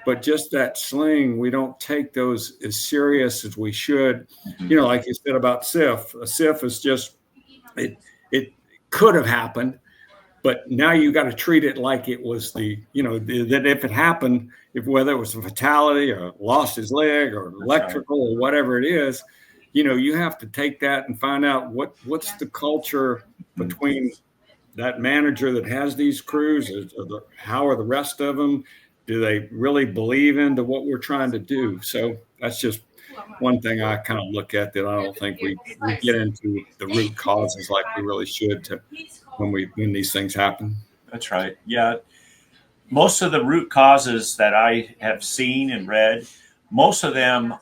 but just that sling, we don't take those as serious as we should. You know, like you said about SIF, a SIF is just, it could have happened, but now you got to treat it like it was that if it happened, whether it was a fatality or lost his leg or electrical or whatever it is, you have to take that and find out what's the culture between that manager that has these crews. How are the rest of them? Do they really believe into what we're trying to do? So that's just one thing I kind of look at, that I don't think we get into the root causes like we really should when these things happen. That's right. Yeah. Most of the root causes that I have seen and read, most of them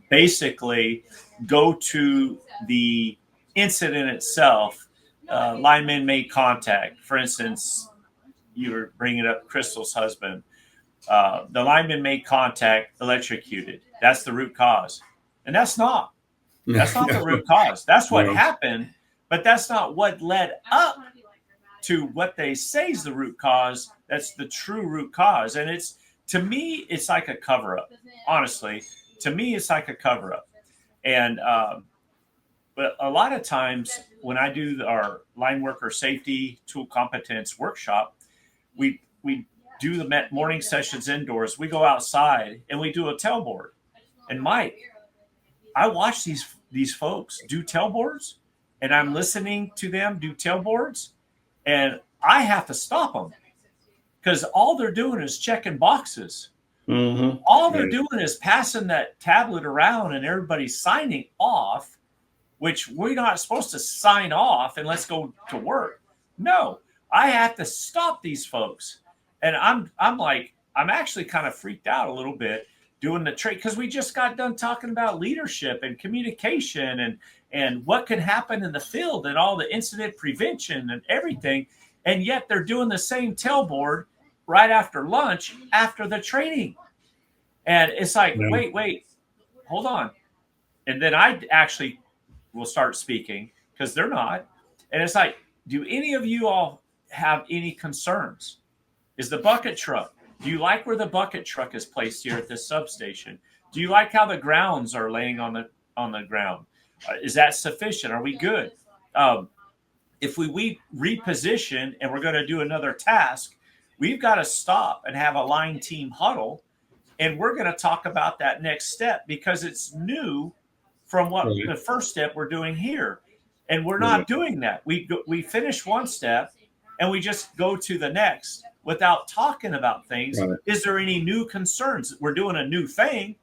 basically go to the incident itself. Linemen made contact. For instance, you were bringing up Crystal's husband. The lineman made contact, electrocuted. That's the root cause. And that's not the root cause. That's what happened, but that's not what led up to what they say is the root cause. That's the true root cause. And to me, it's like a cover-up. Honestly, to me, it's like a cover-up. And but a lot of times when I do our line worker safety tool competence workshop, we do the morning sessions indoors. We go outside and we do a tailboard. And Mike, I watch these folks do tailboards, and I'm listening to them do tailboards, and I have to stop them because all they're doing is checking boxes. Mm-hmm. All they're doing is passing that tablet around and everybody's signing off, which we're not supposed to sign off and let's go to work. No, I have to stop these folks. And I'm actually kind of freaked out a little bit doing the trade, because we just got done talking about leadership and communication and what can happen in the field and all the incident prevention and everything. And yet they're doing the same tailboard right after lunch after the training. And it's like, wait, hold on. And then I actually will start speaking because they're not. And it's like, do any of you all have any concerns? Is the bucket truck, do you like where the bucket truck is placed here at this substation? Do you like how the grounds are laying on the ground? Is that sufficient? Are we good? If we reposition and we're going to do another task, we've got to stop and have a line team huddle. And we're going to talk about that next step because it's new from what the first step we're doing here. And we're not doing that. We finish one step and we just go to the next without talking about things. Right. Is there any new concerns? We're doing a new thing.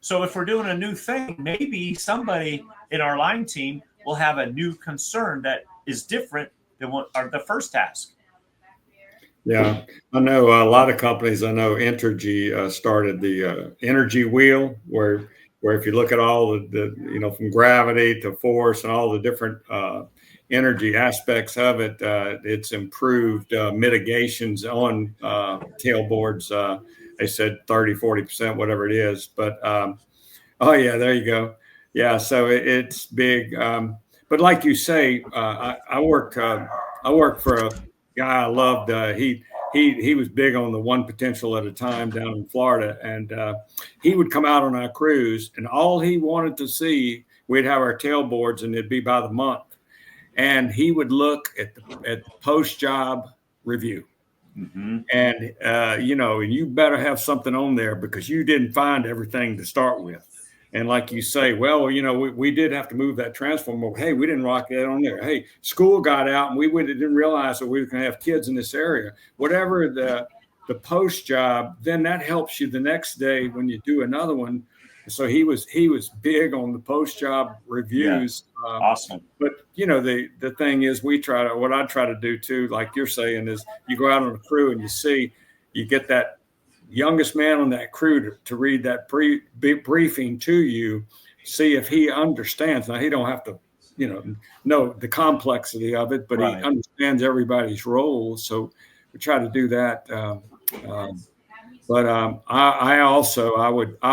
So if we're doing a new thing, maybe somebody in our line team will have a new concern that is different than what the first task. Yeah, I know a lot of companies. I know Entergy started the energy wheel, where if you look at all the from gravity to force and all the different energy aspects of it, it's improved mitigations on tailboards. They said 30-40%, whatever it is. But oh yeah, there you go. Yeah, so it's big. But like you say, I work for a guy I loved. He was big on the one potential at a time down in Florida, and he would come out on our crews, and all he wanted to see, we'd have our tailboards, and it'd be by the month, and he would look at the post job review, and you better have something on there because you didn't find everything to start with. And like you say, well, we did have to move that transformer. Hey, we didn't rock that on there. Hey, school got out and we didn't realize that we were going to have kids in this area. Whatever the post job, then that helps you the next day when you do another one. So he was big on the post job reviews. Yeah. Awesome. But the thing is, what I try to do too, like you're saying, is you go out on a crew and you get that youngest man on that crew to read that briefing to you, see if he understands. Now he don't have to, know the complexity of it, but right. He understands everybody's role. So we try to do that. I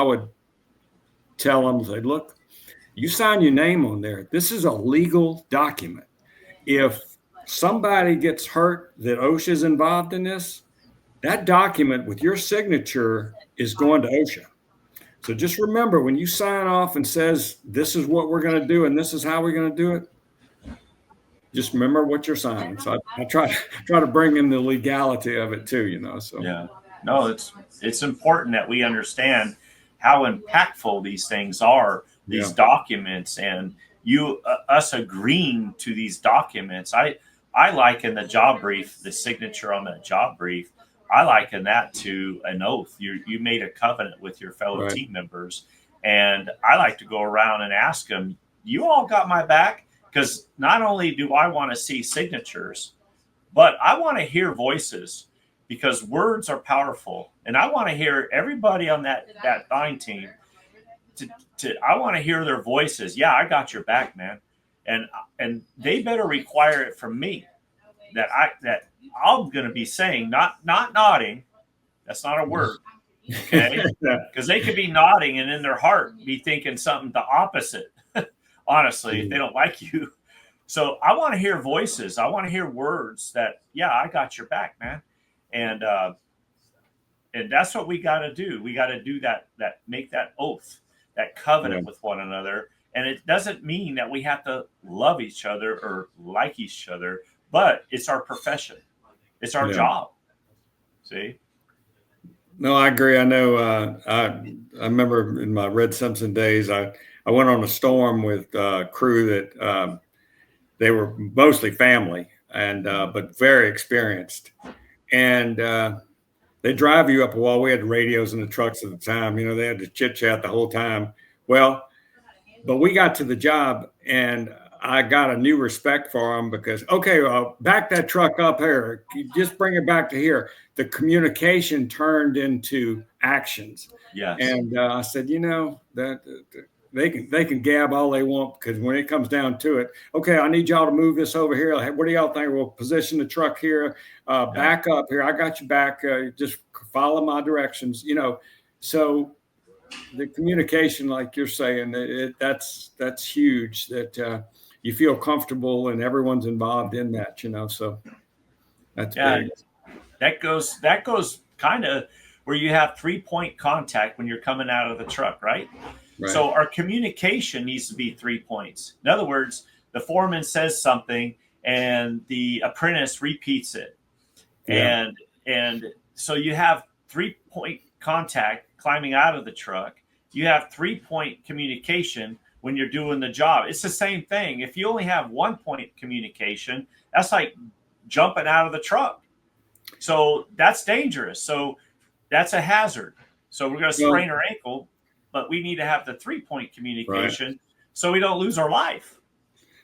would tell them, say, look, you sign your name on there. This is a legal document. If somebody gets hurt that OSHA is involved in this, that document with your signature is going to OSHA. So just remember, when you sign off and says, this is what we're going to do and this is how we're going to do it, just remember what you're signing. So I try to bring in the legality of it too, so. Yeah, no, it's important that we understand how impactful these things are, these documents, and us agreeing to these documents. I liken the job brief, the signature on that job brief, I liken that to an oath. You made a covenant with your fellow team members. And I like to go around and ask them, you all got my back? Because not only do I want to see signatures, but I want to hear voices, because words are powerful. And I want to hear everybody on that buying team. I want to hear their voices. Yeah, I got your back, man. And they better require it from me that I'm going to be saying, not nodding. That's not a word. Okay. Because they could be nodding and in their heart be thinking something the opposite. Honestly, if they don't like you. So I want to hear voices. I want to hear words that, yeah, I got your back, man. And that's what we got to do. We got to do that, make that oath, that covenant with one another. And it doesn't mean that we have to love each other or like each other, but it's our profession. It's our job. See? No, I agree. I know. I remember in my Red Simpson days, I went on a storm with a crew that they were mostly family but very experienced, and they drive you up a wall. We had radios in the trucks at the time. They had to chit chat the whole time. Well, but we got to the job, and I got a new respect for them because, back that truck up here. Just bring it back to here. The communication turned into actions. Yes. And I said, that they can gab all they want, because when it comes down to it, I need y'all to move this over here. What do y'all think? We'll position the truck here, back up here. I got you back. Just follow my directions. So the communication, like you're saying, that's huge. That you feel comfortable and everyone's involved in that. So that's big. That goes kind of where you have 3-point contact when you're coming out of the truck, right? So our communication needs to be 3 points. In other words, the foreman says something and the apprentice repeats it. And so you have 3-point contact climbing out of the truck. You have 3-point communication when you're doing the job. It's the same thing. If you only have 1-point communication, that's like jumping out of the truck. So that's dangerous. So that's a hazard. So we're going to sprain our ankle, but we need to have the 3-point communication so we don't lose our life.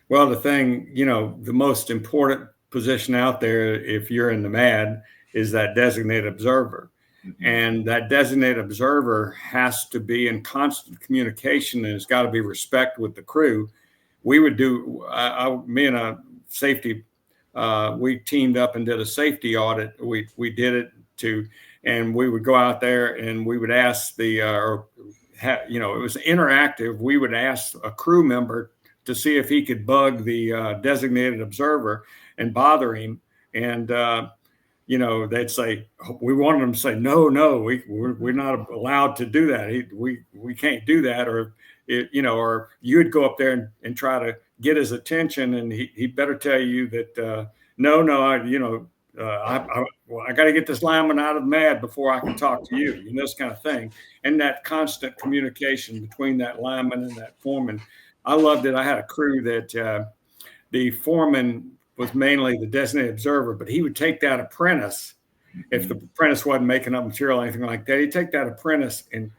Well, the thing, the most important position out there, if you're in the MAD, is that designated observer. Mm-hmm. And that designated observer has to be in constant communication, and it's got to be respect with the crew. We would do, me and a safety, we teamed up and did a safety audit. We did it and we would go out there and we would ask it was interactive. We would ask a crew member to see if he could bug the designated observer and bother him. And, they'd say, we wanted them to say, no, we're not allowed to do that. We can't do that. Or you would go up there and try to get his attention, and he better tell you that, I got to get this lineman out of the MAD before I can talk to you, this kind of thing. And that constant communication between that lineman and that foreman. I loved it. I had a crew that the foreman was mainly the designated observer, but he would take that apprentice. If the apprentice wasn't making up material or anything like that, he'd take that apprentice and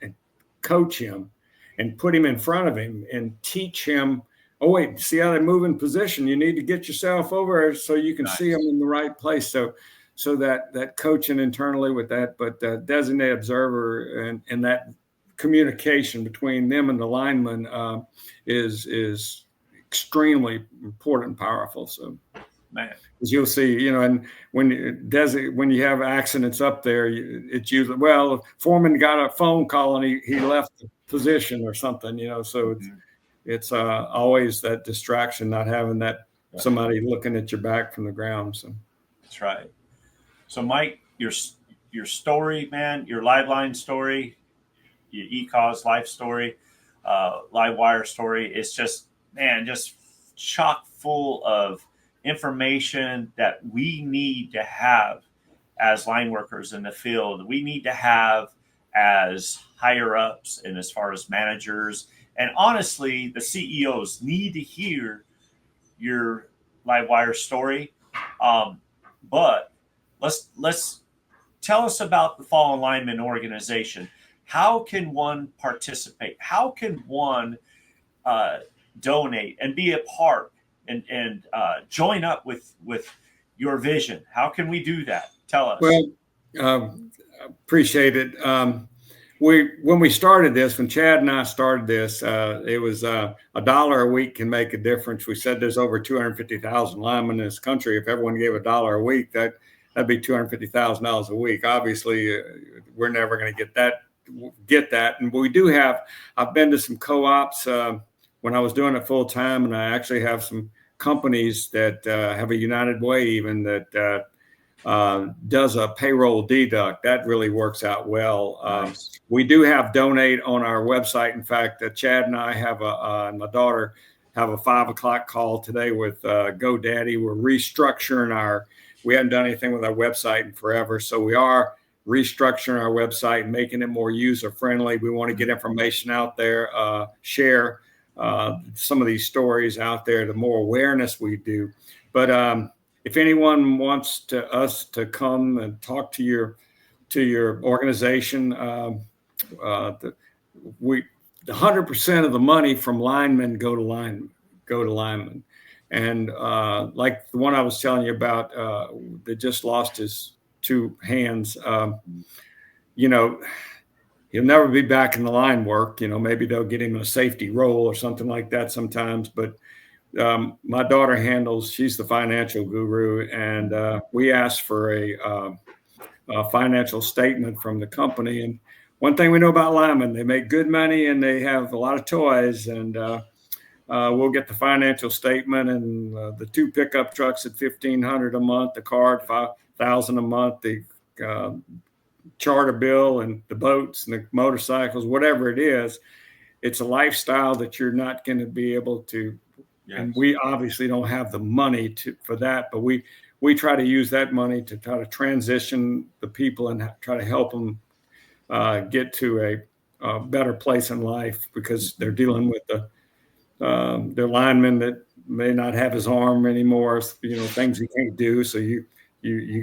coach him and put him in front of him and teach him, see how they move in position. You need to get yourself over so you can see them in the right place. So that coaching internally with that, but designated observer and that communication between them and the lineman is extremely important and powerful. So, man, as you'll see, and when you have accidents up there, it's usually foreman got a phone call and he left the position or something, So it's always that distraction, not having that somebody looking at your back from the ground. So that's right. So Mike, your story, man, your Liveline story, your ECOS life story, Livewire story. It's just, man, just chock full of information that we need to have as line workers in the field. We need to have as higher ups and as far as managers. And honestly, the CEOs need to hear your Livewire story. But let's tell us about the Fallen Linemen Organization. How can one participate? How can one donate and be a part and join up with your vision? How can we do that? Tell us. Well, appreciate it. When we started this, when Chad and I started this, it was $1 a week can make a difference. We said there's over 250,000 linemen in this country. If everyone gave $1 a week, that'd be $250,000 a week. Obviously, we're never going to get that. And we do have. I've been to some co-ops when I was doing it full time, and I actually have some companies that have a United Way even that does a payroll deduct. That really works out well. Nice. We do have donate on our website. In fact, Chad and I have my daughter have a 5 o'clock call today with GoDaddy. We're restructuring we haven't done anything with our website in forever. So we are restructuring our website and making it more user friendly. We want to get information out there, share some of these stories out there, the more awareness we do. But if anyone wants us to come and talk to your organization, 100% of the money from linemen go to linemen. And like the one I was telling you about that just lost his two hands, he'll never be back in the line work. Maybe they'll get him in a safety role or something like that sometimes. But my daughter she's the financial guru, and we asked for a financial statement from the company. And one thing we know about linemen, they make good money and they have a lot of toys, and we'll get the financial statement and the 2 pickup trucks at $1,500 a month, the car at $5,000 a month, the charter bill and the boats and the motorcycles, whatever it is. It's a lifestyle that you're not going to be able to. Yes. And we obviously don't have the money for that, but we try to use that money to try to transition the people and try to help them get to a better place in life, because they're dealing with their lineman that may not have his arm anymore, things he can't do. So you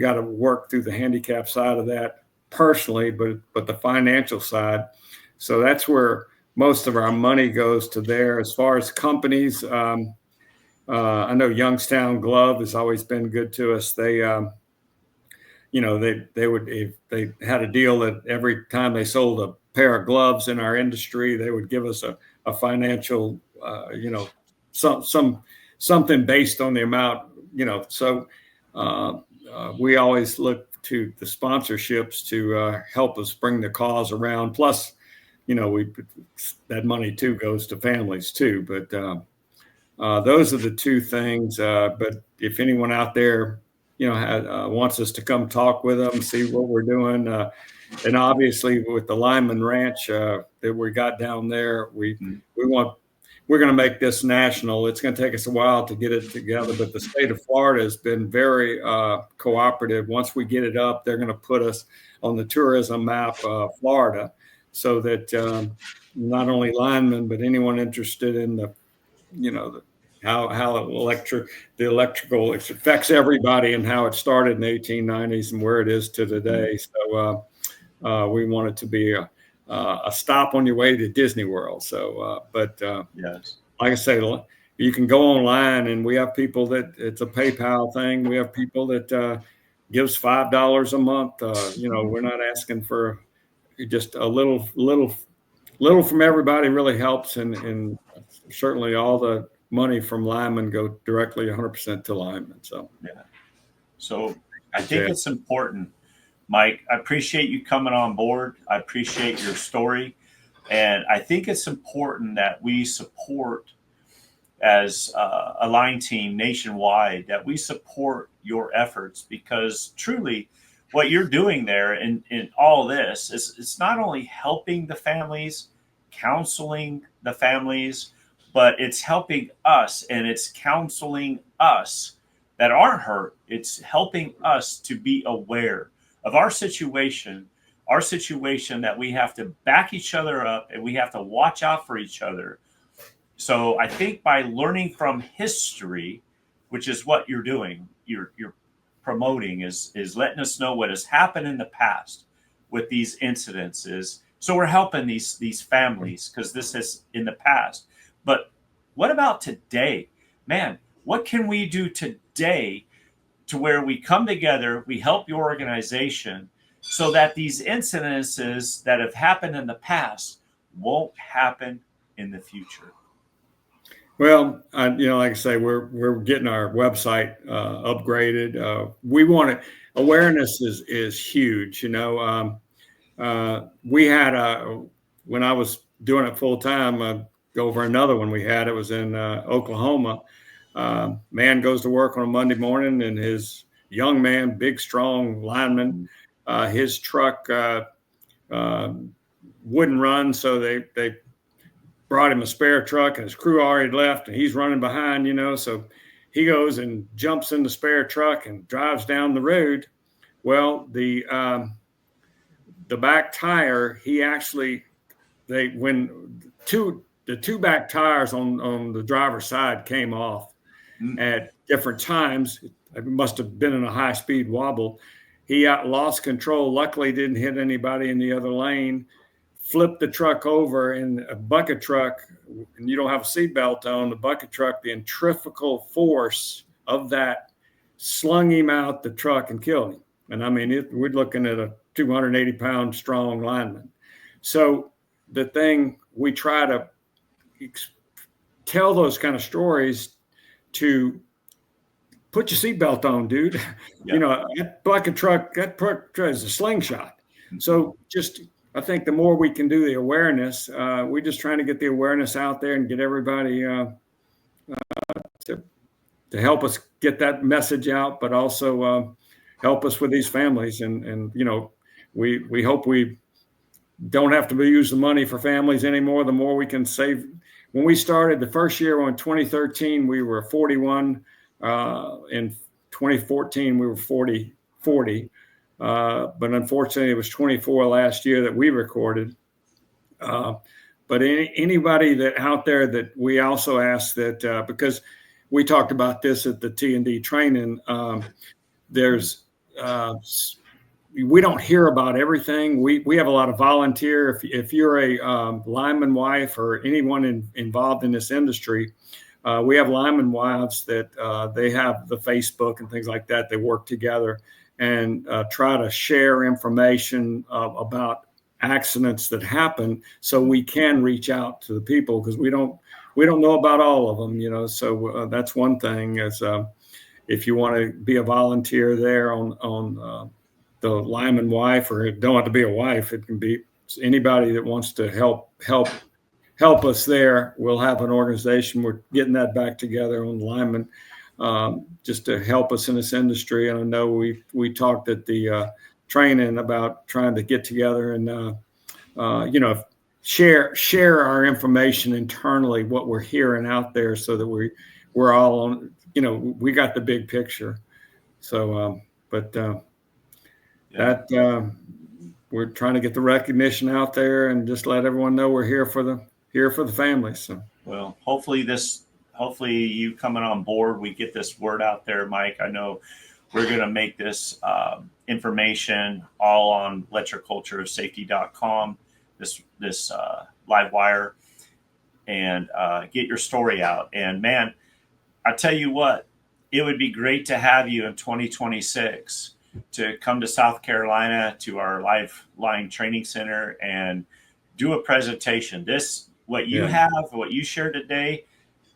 got to work through the handicap side of that personally, but the financial side. So that's where most of our money goes to there. As far as companies, I know Youngstown Glove has always been good to us. They would, if they had a deal that every time they sold a pair of gloves in our industry, they would give us a financial, something based on the amount, So we always look to the sponsorships to help us bring the cause around. Plus, that money too goes to families too. But those are the two things. But if anyone out there, wants us to come talk with them, see what we're doing, and obviously with the Lineman Ranch that we got down there, we're going to make this national. It's going to take us a while to get it together, but the state of Florida has been very cooperative. Once we get it up, they're going to put us on the tourism map of Florida, so that not only linemen, but anyone interested in the electrical affects everybody, and how it started in the 1890s and where it is to today. So we want it to be a stop on your way to Disney World. So, yes, like I say, you can go online, and we have people that it's a PayPal thing. We have people that gives $5 a month. We're not asking for just a little from everybody. Really helps, and certainly all the money from linemen go directly 100% to linemen. So yeah. So I think it's important, Mike. I appreciate you coming on board. I appreciate your story. And I think it's important that we support, as a line team nationwide, that we support your efforts, because truly what you're doing there in all this is it's not only helping the families, counseling the families, but it's helping us and it's counseling us that aren't hurt. It's helping us to be aware of our situation that we have to back each other up and we have to watch out for each other. So I think by learning from history, which is what you're doing, you're promoting is letting us know what has happened in the past with these incidences. So we're helping these families because this is in the past. But what about today? Man, what can we do today to where we come together, we help your organization so that these incidences that have happened in the past won't happen in the future? Well, like I say, we're getting our website upgraded. We want it. Awareness is huge. We had when I was doing it full time. Go over another one we had. It was in Oklahoma. Man goes to work on a Monday morning, and his young man, big, strong lineman, his truck wouldn't run, so they brought him a spare truck, and his crew already left, and he's running behind, so he goes and jumps in the spare truck and drives down the road. Well, the back tire, when the two back tires on the driver's side came off at different times. It must have been in a high-speed wobble. He lost control. Luckily, didn't hit anybody in the other lane. Flipped the truck over in a bucket truck, and you don't have a seatbelt on the bucket truck. The centrifugal force of that slung him out the truck and killed him. And I mean, we're looking at a 280-pound strong lineman. So the thing we try to tell those kind of stories to put your seatbelt on, dude. Yeah. That bucket truck, is a slingshot. So I think the more we can do the awareness, we're just trying to get the awareness out there and get everybody to help us get that message out, but also help us with these families. And we hope we don't have to use the money for families anymore. The more we can save. When we started the first year in 2013, we were 41. In 2014, we were 40. But unfortunately, it was 24 last year that we recorded. But anybody that out there that we also ask that, because we talked about this at the T&D training, we don't hear about everything. We have a lot of volunteer. If you're a lineman wife or anyone involved in this industry, we have lineman wives that they have the Facebook and things like that. They work together and try to share information about accidents that happen, so we can reach out to the people, because we don't know about all of them, So that's one thing. Is if you want to be a volunteer there on the lineman wife, or it don't have to be a wife, it can be anybody that wants to help us there. We'll have an organization. We're getting that back together on linemen. Just to help us in this industry. And I know we talked at the training about trying to get together and share our information internally, what we're hearing out there, so that we're all on. We got the big picture. So, we're trying to get the recognition out there and just let everyone know we're here for the families. So, well, hopefully you coming on board, we get this word out there, Mike. I know we're going to make this information all on electriccultureofsafety.com, this live wire, and get your story out. And man, I tell you what, it would be great to have you in 2026 to come to South Carolina to our Lifeline Training Center and do a presentation. What you shared today,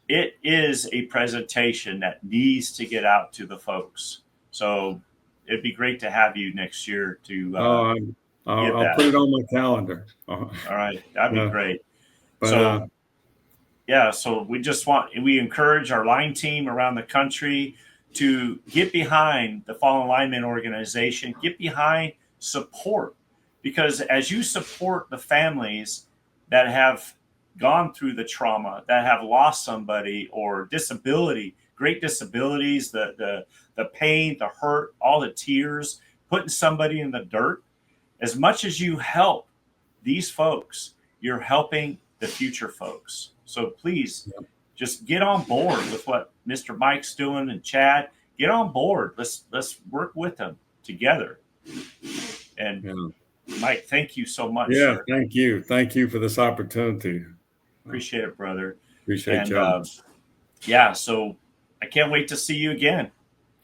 it is a presentation that needs to get out to the folks. So it'd be great to have you next year to. I'll put it on my calendar. All right, that'd be great. So we encourage our line team around the country to get behind the Fallen Linemen Organization, get behind support, because as you support the families that have gone through the trauma, that have lost somebody, or disability, great disabilities, the pain, the hurt, all the tears, putting somebody in the dirt, as much as you help these folks, you're helping the future folks. So please, just get on board with what Mr. Mike's doing, and Chad, get on board. Let's work with them together. And Mike, thank you so much. Yeah, sir. thank you. Thank you for this opportunity. Appreciate it, brother. Appreciate you. Yeah, so I can't wait to see you again.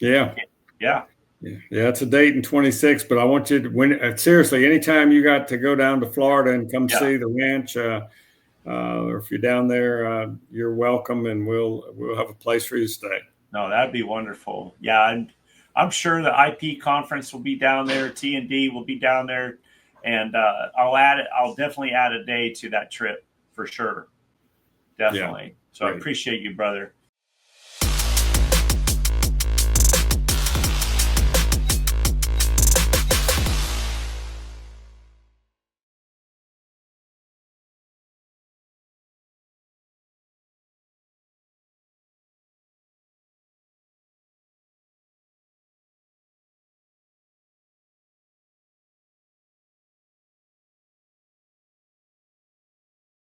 Yeah. Yeah. Yeah, it's a date in 26, but I want you to seriously, anytime you got to go down to Florida and come see the ranch, or if you're down there, you're welcome, and we'll have a place for you to stay. No, that'd be wonderful. Yeah, and I'm sure the IP conference will be down there. T&D will be down there, and I'll definitely add a day to that trip for sure. Definitely. So great. I appreciate you, brother.